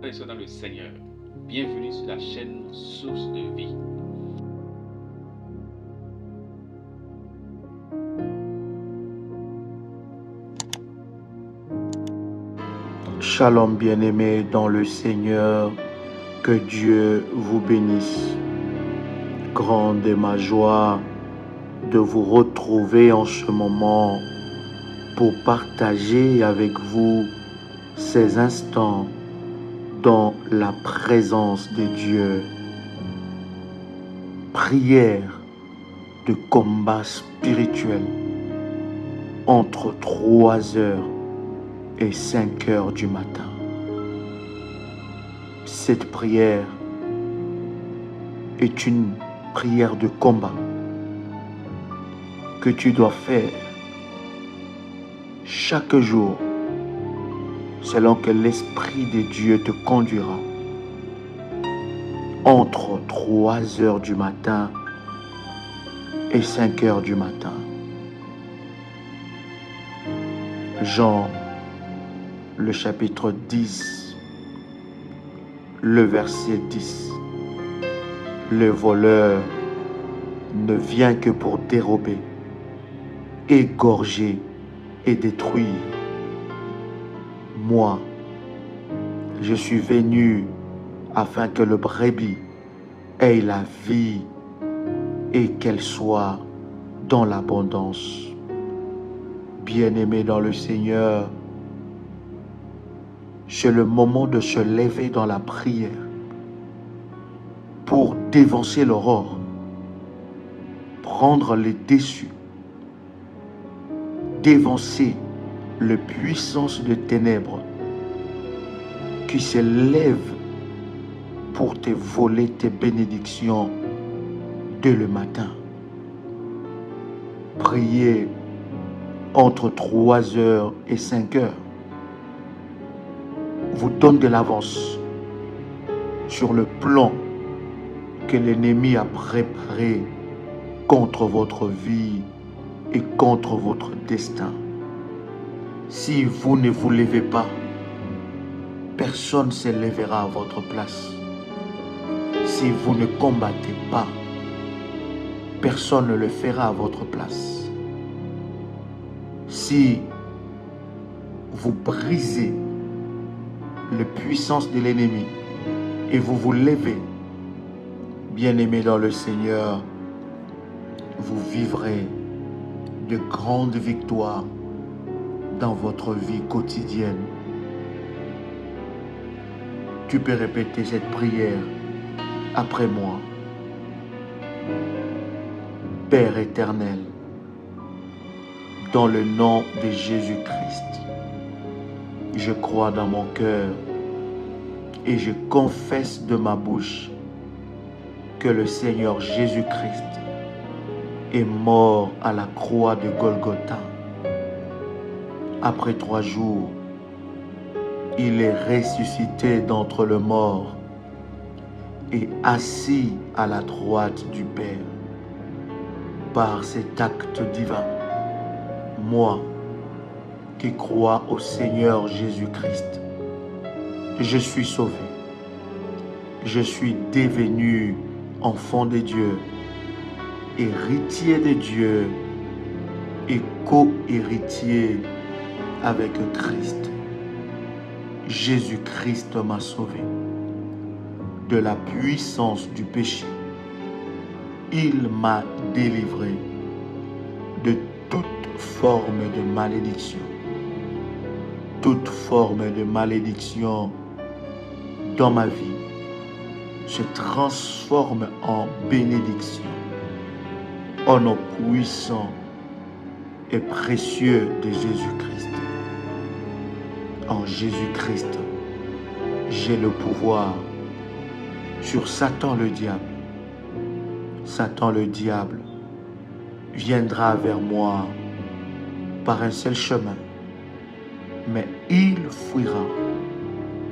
frères et sœurs dans le Seigneur. Bienvenue sur la chaîne Source de Vie. Shalom bien-aimés dans le Seigneur, que Dieu vous bénisse. Grande est ma joie de vous retrouver en ce moment pour partager avec vous ces instants dans la présence de Dieu. Prière de combat spirituel entre 3 heures et 5 heures du matin. Cette prière est une prière de combat que tu dois faire chaque jour selon que l'Esprit de Dieu te conduira entre 3 heures du matin et 5 heures du matin. Jean, le chapitre 10, le verset 10. Le voleur ne vient que pour dérober, égorger et détruire. Moi, je suis venu afin que le brebis ait la vie et qu'elle soit dans l'abondance. Bien-aimés dans le Seigneur, c'est le moment de se lever dans la prière pour dévancer l'aurore, prendre les dessus, dévancer les puissances de ténèbres qui se lèvent pour te voler tes bénédictions dès le matin. Priez entre 3 heures et 5 heures vous donne de l'avance sur le plan que l'ennemi a préparé contre votre vie et contre votre destin. Si vous ne vous levez pas, personne ne se lèvera à votre place. Si vous ne combattez pas, personne ne le fera à votre place. Si vous brisez les puissances de l'ennemi et vous vous levez, bien-aimés dans le Seigneur, vous vivrez de grandes victoires dans votre vie quotidienne. Tu peux répéter cette prière après moi. Père éternel, dans le nom de Jésus-Christ, je crois dans mon cœur et je confesse de ma bouche que le Seigneur Jésus-Christ est mort à la croix de Golgotha. Après 3 jours, il est ressuscité d'entre les morts et assis à la droite du Père. Par cet acte divin, moi qui crois au Seigneur Jésus-Christ, je suis sauvé. Je suis devenu enfant de Dieu, héritier de Dieu et co-héritier avec Christ. Jésus-Christ m'a sauvé de la puissance du péché. Il m'a délivré de toute forme de malédiction. Toute forme de malédiction dans ma vie se transforme en bénédiction. Au nom puissant et précieux de Jésus-Christ. En Jésus-Christ, j'ai le pouvoir sur Satan le diable. Satan le diable viendra vers moi par un seul chemin, mais il fuira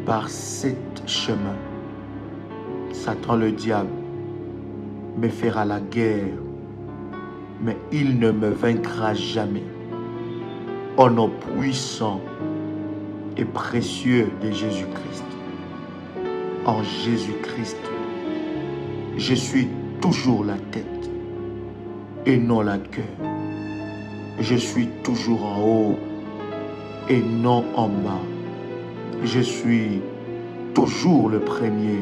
par 7 chemins. Satan le diable me fera la guerre, mais il ne me vaincra jamais. Au nom puissant et précieux de Jésus-Christ. en Jésus-Christ. Je suis toujours la tête et non la queue. Je suis toujours en haut et non en bas. Je suis toujours le premier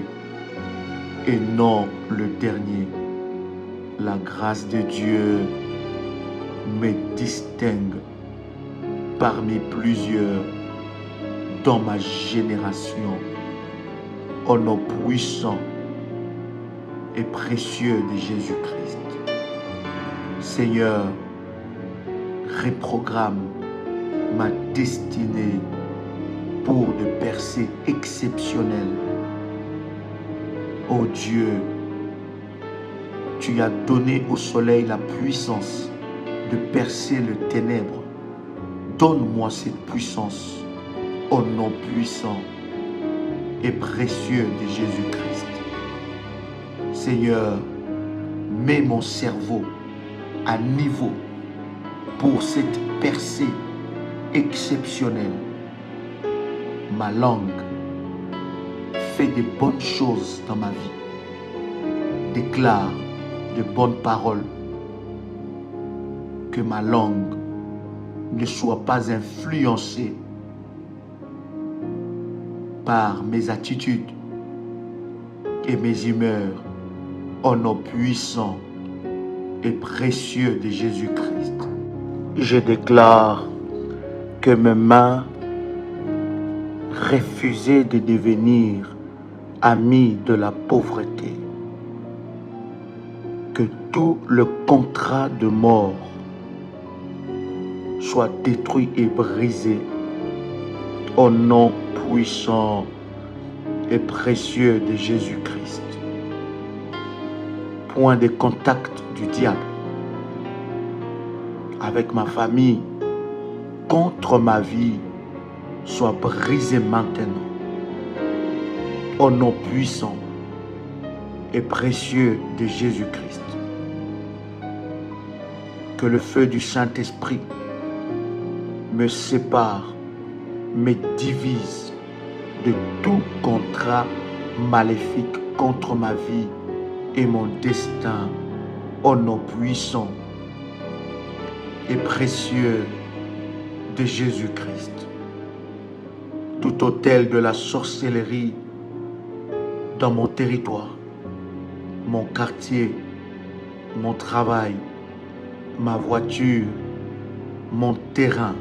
et non le dernier. La grâce de Dieu me distingue parmi plusieurs dans ma génération. Au nom puissant et précieux de Jésus-Christ. Seigneur, reprogramme ma destinée pour de percées exceptionnelles. Oh Dieu, tu as donné au soleil la puissance de percer le ténèbre. Donne-moi cette puissance au nom puissant et précieux de Jésus-Christ. Seigneur, mets mon cerveau à niveau pour cette percée exceptionnelle. Ma langue fait de bonnes choses dans ma vie. Déclare de bonnes paroles. Que ma langue ne soit pas influencée par mes attitudes et mes humeurs au nom puissant et précieux de Jésus-Christ. Je déclare que mes mains refusaient de devenir amis de la pauvreté. Que tout le contrat de mort soit détruit et brisé au nom puissant et précieux de Jésus-Christ. Point de contact du diable avec ma famille contre ma vie soit brisé maintenant. Au nom puissant et précieux de Jésus-Christ. Que le feu du Saint-Esprit me sépare, me divise de tout contrat maléfique contre ma vie et mon destin au nom puissant et précieux de Jésus-Christ. Tout autel de la sorcellerie dans mon territoire, mon quartier, mon travail, ma voiture, mon terrain,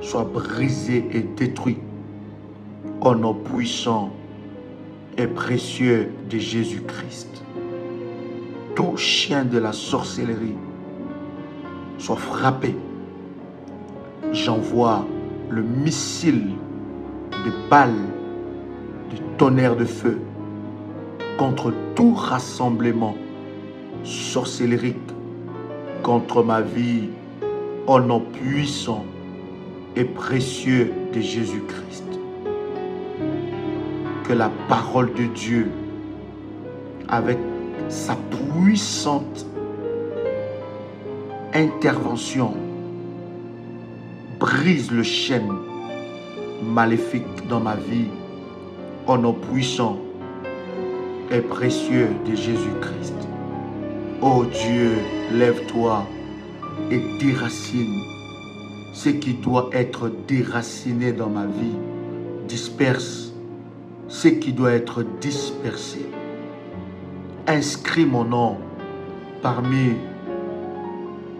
soit brisé et détruit au nom puissant et précieux de Jésus-Christ. Tout chien de la sorcellerie soit frappé. J'envoie le missile de balles de tonnerre de feu contre tout rassemblement sorcellerique contre ma vie au nom puissant et précieux de Jésus-Christ. Que la parole de Dieu, avec sa puissante intervention, brise le chêne maléfique dans ma vie au nom puissant et précieux de Jésus-Christ. Ô Dieu, lève-toi et déracine ce qui doit être déraciné dans ma vie. Disperse ce qui doit être dispersé. Inscris mon nom parmi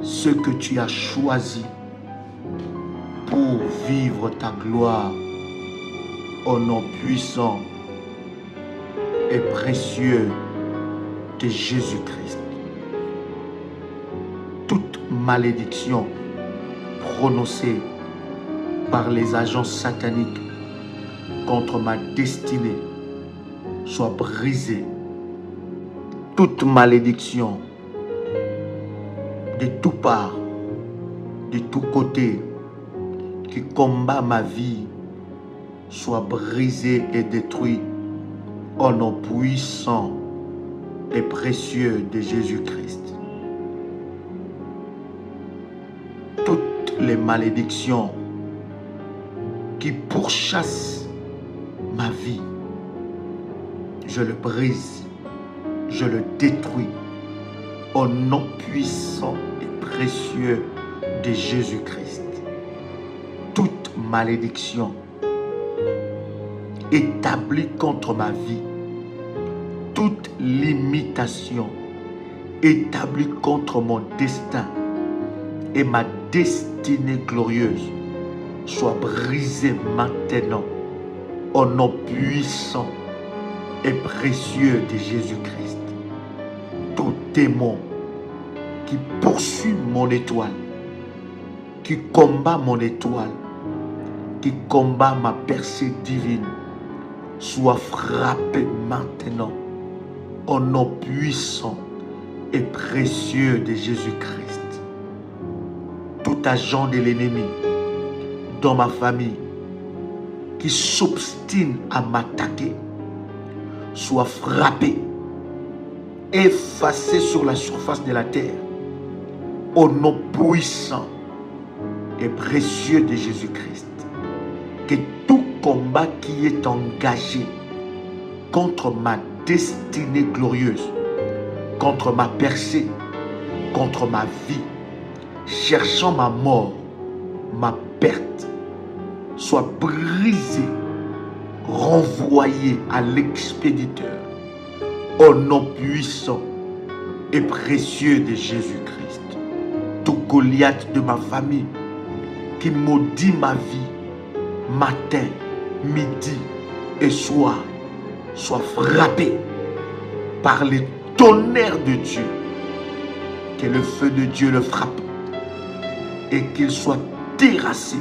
ceux que tu as choisis pour vivre ta gloire au nom puissant et précieux de Jésus-Christ. Toute malédiction prononcée par les agents sataniques contre ma destinée soit brisée. Toute malédiction de tout part, de tous côtés, qui combat ma vie, soit brisée et détruite au nom puissant et précieux de Jésus-Christ. Toutes les malédictions qui pourchassent ma vie je le brise, je le détruis au nom puissant et précieux de Jésus-Christ. Toute malédiction établie contre ma vie, toute limitation établie contre mon destin et ma destinée glorieuse soit brisée maintenant au nom puissant et précieux de Jésus-Christ. Tout démon qui poursuit mon étoile, qui combat mon étoile, qui combat ma percée divine, soit frappé maintenant au nom puissant et précieux de Jésus-Christ. Tout agent de l'ennemi dans ma famille qui s'obstine à m'attaquer soit frappé, effacé sur la surface de la terre au nom puissant et précieux de Jésus-Christ. Que tout combat qui est engagé contre ma destinée glorieuse, contre ma percée, contre ma vie, cherchant ma mort, ma perte, soit brisé, renvoyé à l'expéditeur au nom puissant et précieux de Jésus-Christ. Tout Goliath de ma famille qui maudit ma vie, matin, midi et soir, soit frappé par les tonnerres de Dieu. Que le feu de Dieu le frappe et qu'il soit terrassé,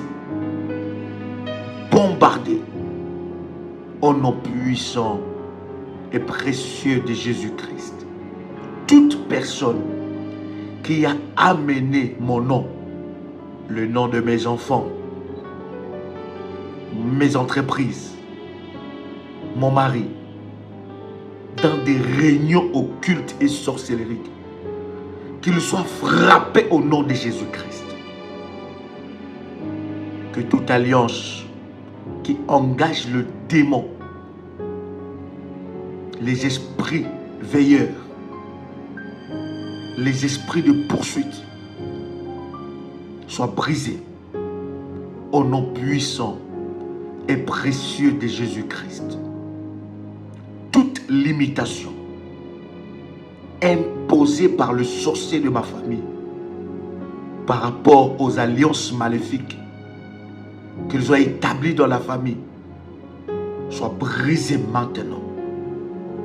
bombardé au nom puissant et précieux de Jésus-Christ. Toute personne qui a amené mon nom, le nom de mes enfants, mes entreprises, mon mari, dans des réunions occultes et sorcelleriques, qu'il soit frappé au nom de Jésus-Christ. Que toute alliance qui engage le démon, les esprits veilleurs, les esprits de poursuite, soit brisée au nom puissant et précieux de Jésus-Christ. Toute limitation imposée par le sorcier de ma famille par rapport aux alliances maléfiques qu'ils ont établies dans la famille soit brisée maintenant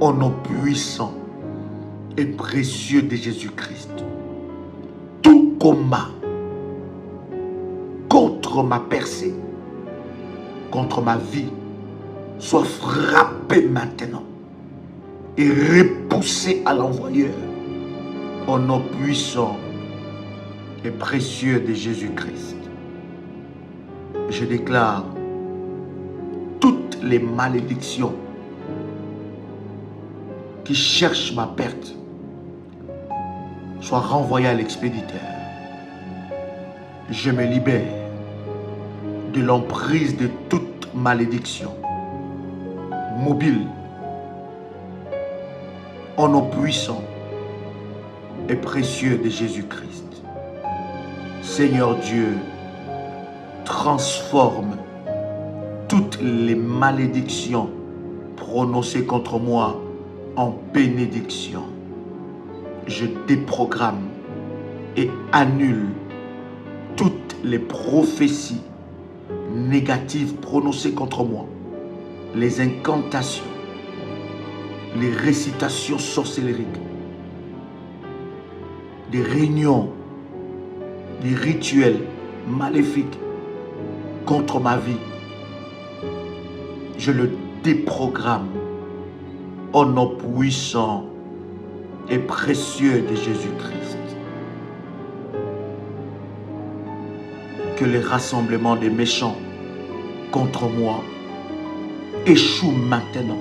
au nom puissant et précieux de Jésus-Christ. Tout combat contre ma percée, contre ma vie, soit frappé maintenant et repoussé à l'envoyeur au nom puissant et précieux de Jésus-Christ. Je déclare toutes les malédictions qui cherchent ma perte soient renvoyées à l'expéditeur. Je me libère de l'emprise de toute malédiction mobile au nom puissant et précieux de Jésus-Christ. Seigneur Dieu, transforme toutes les malédictions prononcées contre moi en bénédiction. Je déprogramme et annule toutes les prophéties négatives prononcées contre moi, les incantations, les récitations sorcelleriques, des réunions, des rituels maléfiques contre ma vie. Je le déprogramme au nom puissant et précieux de Jésus-Christ. Que les rassemblements des méchants contre moi échouent maintenant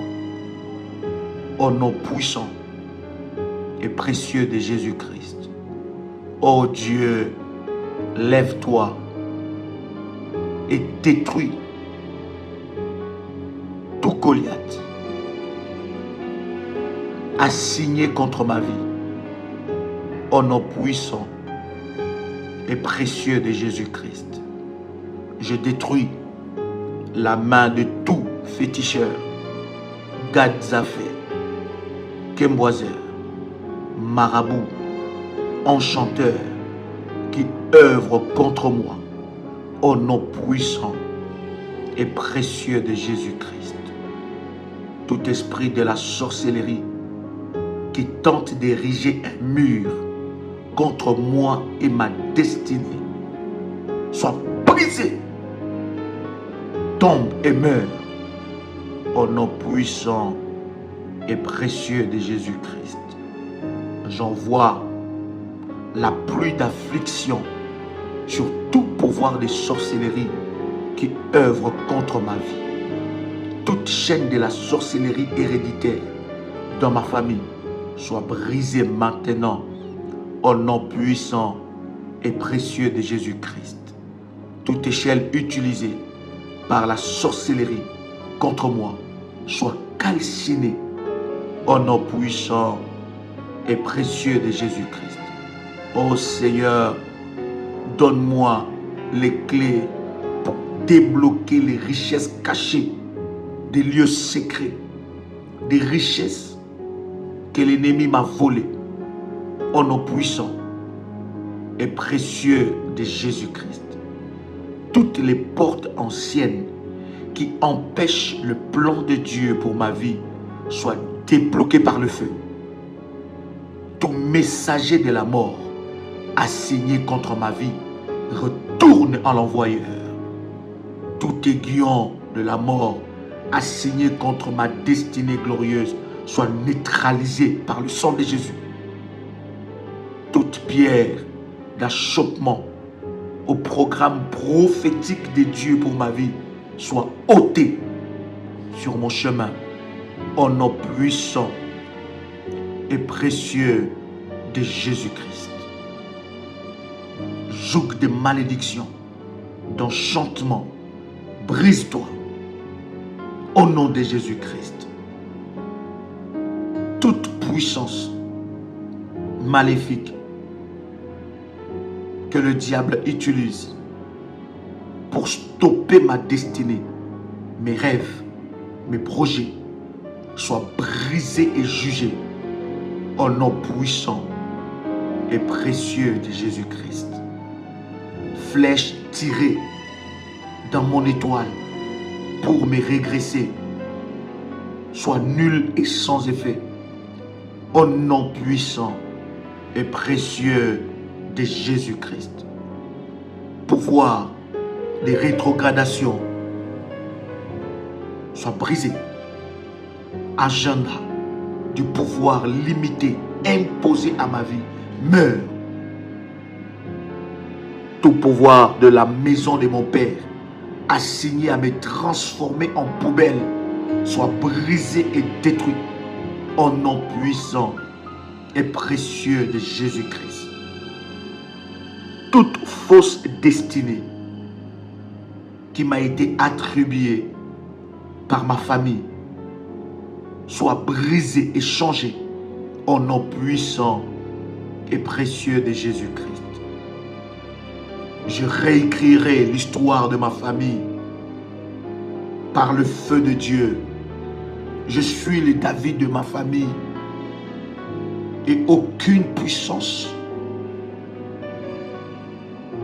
au nom puissant et précieux de Jésus-Christ. Ô Dieu, lève-toi et détruis tout Goliath assignées contre ma vie. Au nom puissant et précieux de Jésus-Christ, je détruis la main de tout féticheur, Gadzafé, Kemboiseur, marabout, enchanteur qui œuvre contre moi. Au nom puissant et précieux de Jésus-Christ, tout esprit de la sorcellerie qui tente d'ériger un mur contre moi et ma destinée, soit brisé, tombe et meurt au nom puissant et précieux de Jésus-Christ. J'envoie la pluie d'affliction sur tout pouvoir de sorcellerie qui œuvre contre ma vie. Toute chaîne de la sorcellerie héréditaire dans ma famille soit brisée maintenant au nom puissant et précieux de Jésus-Christ. Toute échelle utilisée par la sorcellerie contre moi soit calcinée au nom puissant et précieux de Jésus-Christ. Ô Seigneur, donne-moi les clés pour débloquer les richesses cachées des lieux secrets, des richesses que l'ennemi m'a volées au nom puissant et précieux de Jésus-Christ. Toutes les portes anciennes qui empêchent le plan de Dieu pour ma vie soient débloquées par le feu. Tout messager de la mort assigné contre ma vie retourne à l'envoyeur. Tout aiguillon de la mort assigné contre ma destinée glorieuse soit neutralisé par le sang de Jésus. Toute pierre d'achoppement au programme prophétique de Dieu pour ma vie soit ôtée sur mon chemin au nom puissant et précieux de Jésus-Christ. Joug de malédiction, d'enchantement, brise-toi au nom de Jésus-Christ. Toute puissance maléfique que le diable utilise pour stopper ma destinée, mes rêves, mes projets, soient brisés et jugés au nom puissant et précieux de Jésus-Christ. Flèche tirée dans mon étoile pour me régresser soit nulle et sans effet au nom puissant et précieux de Jésus-Christ. Pouvoir des rétrogradations soit brisé. Agenda du pouvoir limité imposé à ma vie meurt. Tout pouvoir de la maison de mon Père assigné à me transformer en poubelle soit brisé et détruit au nom puissant et précieux de Jésus-Christ. Toute fausse destinée qui m'a été attribuée par ma famille soit brisée et changée au nom puissant et précieux de Jésus-Christ. Je réécrirai l'histoire de ma famille par le feu de Dieu. Je suis le David de ma famille et aucune puissance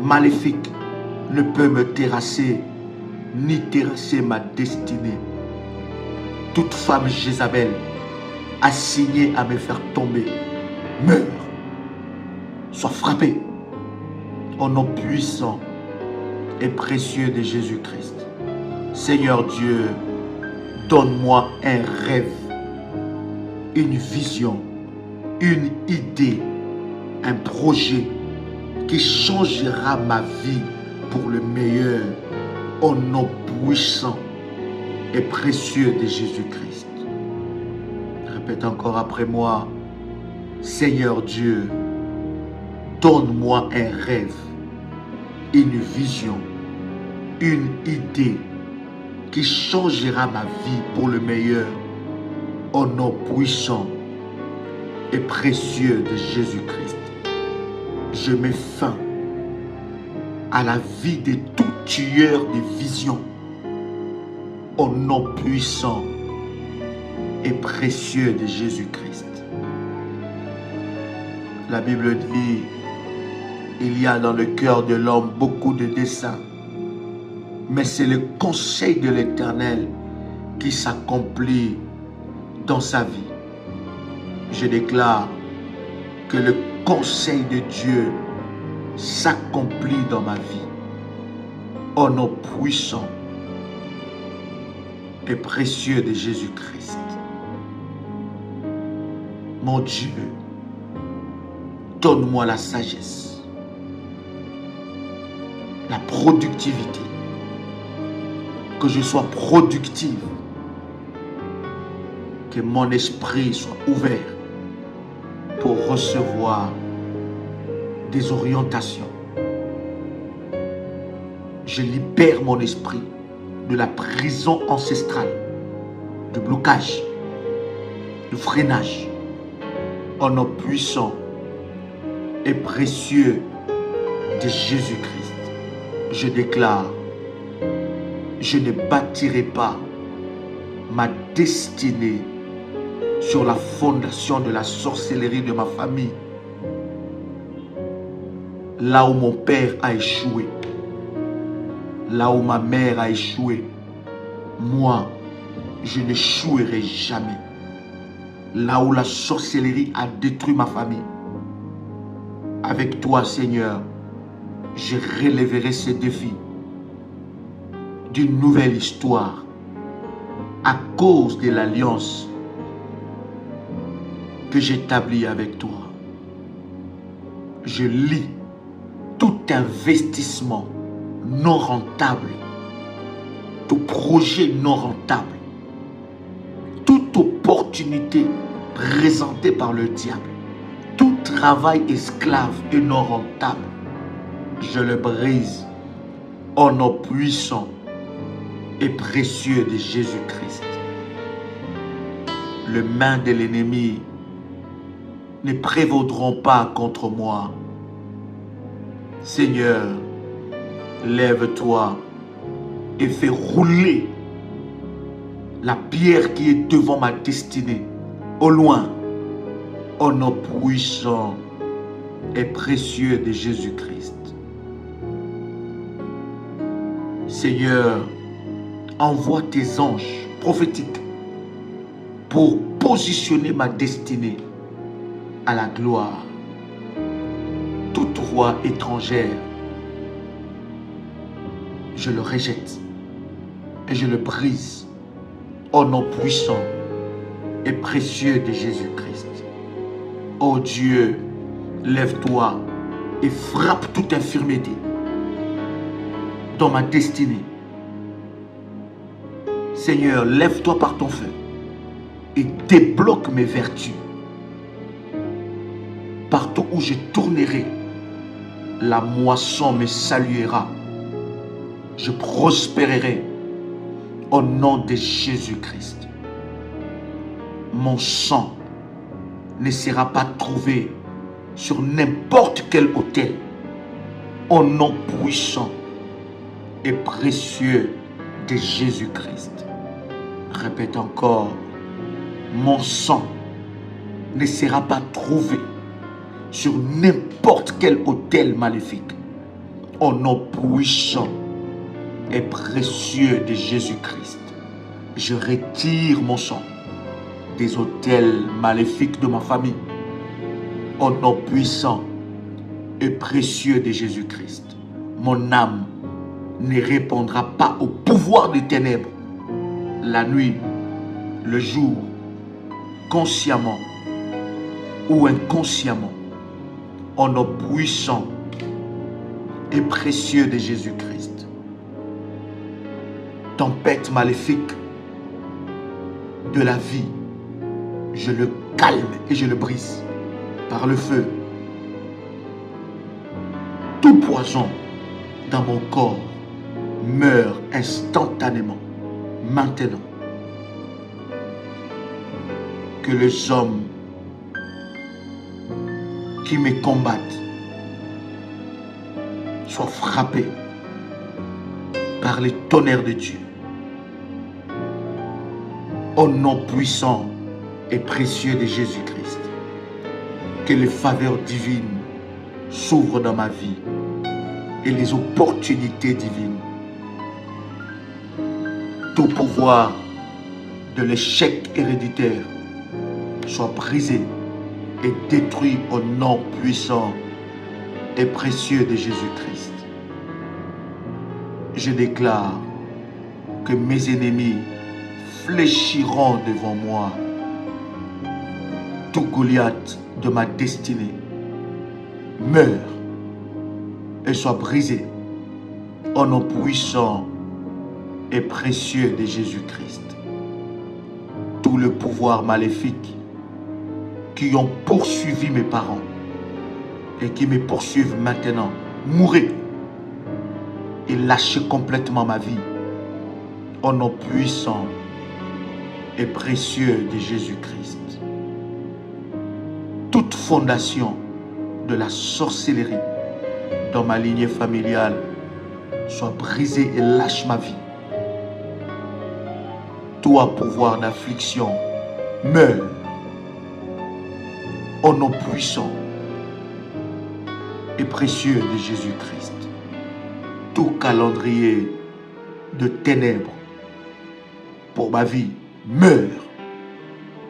maléfique ne peut me terrasser ni terrasser ma destinée. Toute femme Jézabel assignée à me faire tomber meurt, soit frappée au nom puissant et précieux de Jésus-Christ. Seigneur Dieu, donne-moi un rêve, une vision, une idée, un projet qui changera ma vie pour le meilleur au nom puissant et précieux de Jésus-Christ. Répète encore après moi. Seigneur Dieu, donne-moi un rêve, une vision, une idée qui changera ma vie pour le meilleur au nom puissant et précieux de Jésus-Christ. Je mets fin à la vie de tout tueur de visions au nom puissant et précieux de Jésus-Christ. La Bible dit, il y a dans le cœur de l'homme beaucoup de desseins, mais c'est le conseil de l'Éternel qui s'accomplit dans sa vie. Je déclare que le conseil de Dieu s'accomplit dans ma vie. Au nom puissant et précieux de Jésus-Christ. Mon Dieu, donne-moi la sagesse, la productivité, que je sois productive, que mon esprit soit ouvert pour recevoir des orientations. Je libère mon esprit de la prison ancestrale, du blocage, du freinage, au nom puissant et précieux de Jésus-Christ. Je déclare, je ne bâtirai pas ma destinée sur la fondation de la sorcellerie de ma famille, là où mon père a échoué, là où ma mère a échoué. Moi, je n'échouerai jamais. Là où la sorcellerie a détruit ma famille, avec toi, Seigneur, je relèverai ces défis d'une nouvelle histoire à cause de l'alliance que j'établis avec toi. Je lis tout investissement non rentable, tout projet non rentable, toute opportunité présentée par le diable, tout travail esclave et non rentable, je le brise au nom puissant et précieux de Jésus-Christ. Les mains de l'ennemi ne prévaudront pas contre moi. Seigneur, lève-toi et fais rouler la pierre qui est devant ma destinée au loin, au nom puissant et précieux de Jésus-Christ. Seigneur, envoie tes anges prophétiques pour positionner ma destinée à la gloire. Toute voix étrangère, je le rejette et je le brise au nom puissant et précieux de Jésus-Christ. Oh Dieu, lève-toi et frappe toute infirmité dans ma destinée. Seigneur, lève-toi par ton feu et débloque mes vertus. Partout où je tournerai, la moisson me saluera. Je prospérerai au nom de Jésus-Christ. Mon sang ne sera pas trouvé sur n'importe quel autel. Au nom puissant et précieux de Jésus-Christ. Répète encore, mon sang ne sera pas trouvé sur n'importe quel autel maléfique. Au nom puissant et précieux de Jésus-Christ, je retire mon sang des autels maléfiques de ma famille. Au nom puissant et précieux de Jésus-Christ, mon âme ne répondra pas au pouvoir des ténèbres, la nuit, le jour, consciemment ou inconsciemment, au nom puissant et précieux de Jésus-Christ. Tempête maléfique de la vie, je le calme et je le brise par le feu. Tout poison dans mon corps meurt instantanément, maintenant. Que les hommes qui me combattent soient frappés par les tonnerres de Dieu. Au nom puissant et précieux de Jésus-Christ, que les faveurs divines s'ouvrent dans ma vie et les opportunités divines. Tout pouvoir de l'échec héréditaire soit brisé et détruit au nom puissant et précieux de Jésus-Christ. Je déclare que mes ennemis fléchiront devant moi. Tout Goliath de ma destinée meurt et soit brisé au nom puissant et précieux de Jésus-Christ. Tout le pouvoir maléfique qui ont poursuivi mes parents et qui me poursuivent maintenant, mourrez et lâchez complètement ma vie au nom puissant et précieux de Jésus-Christ. Toute fondation de la sorcellerie dans ma lignée familiale soit brisée et lâche ma vie. Toi, pouvoir d'affliction, meurs au nom puissant et précieux de Jésus-Christ. Tout calendrier de ténèbres pour ma vie meurt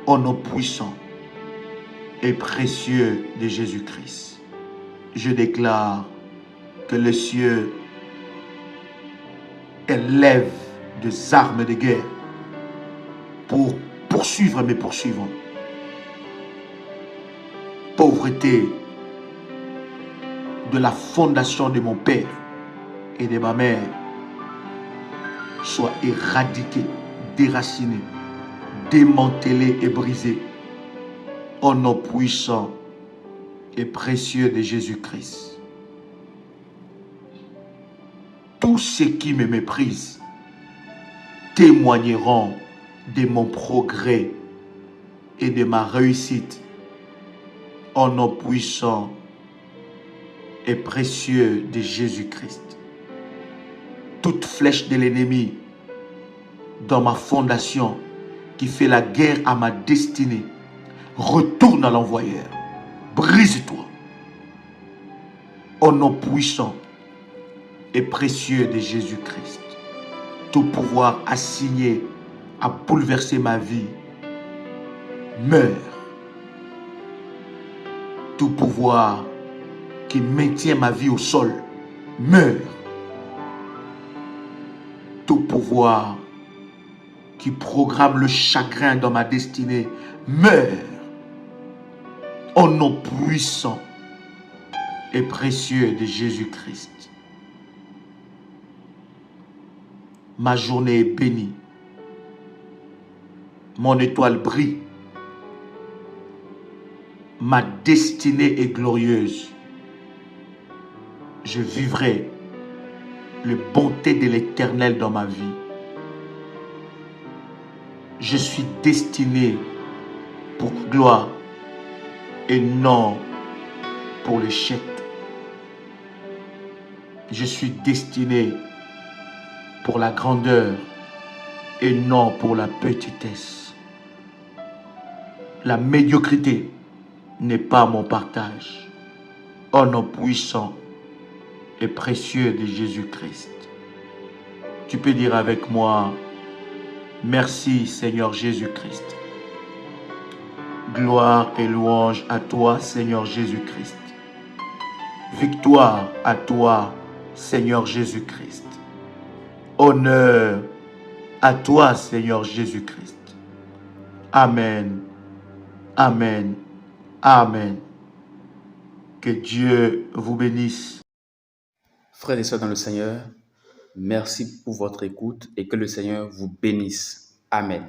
au nom puissant et précieux de Jésus-Christ. Je déclare que les cieux élèvent des armes de guerre pour poursuivre mes poursuivants. Pauvreté de la fondation de mon père et de ma mère soit éradiquée, déracinée, démantelée et brisée au nom puissant et précieux de Jésus-Christ. Tous ceux qui me méprisent témoigneront de mon progrès et de ma réussite au nom puissant et précieux de Jésus-Christ. Toute flèche de l'ennemi dans ma fondation qui fait la guerre à ma destinée, retourne à l'envoyeur. Brise-toi. Au nom puissant et précieux de Jésus-Christ. Tout pouvoir assigné à bouleverser ma vie meurt. Tout pouvoir qui maintient ma vie au sol meurt. Tout pouvoir qui programme le chagrin dans ma destinée meurt. Au nom puissant et précieux de Jésus-Christ. Ma journée est bénie. Mon étoile brille. Ma destinée est glorieuse. Je vivrai les bontés de l'Éternel dans ma vie. Je suis destiné pour la gloire et non pour l'échec. Je suis destiné pour la grandeur et non pour la petitesse. La médiocrité n'est pas mon partage. Au nom puissant et précieux de Jésus-Christ. Tu peux dire avec moi, merci Seigneur Jésus-Christ. Gloire et louange à toi Seigneur Jésus-Christ. Victoire à toi Seigneur Jésus-Christ. Honneur à toi Seigneur Jésus-Christ. Amen. Amen. Amen. Que Dieu vous bénisse. Frères et sœurs dans le Seigneur, merci pour votre écoute et que le Seigneur vous bénisse. Amen.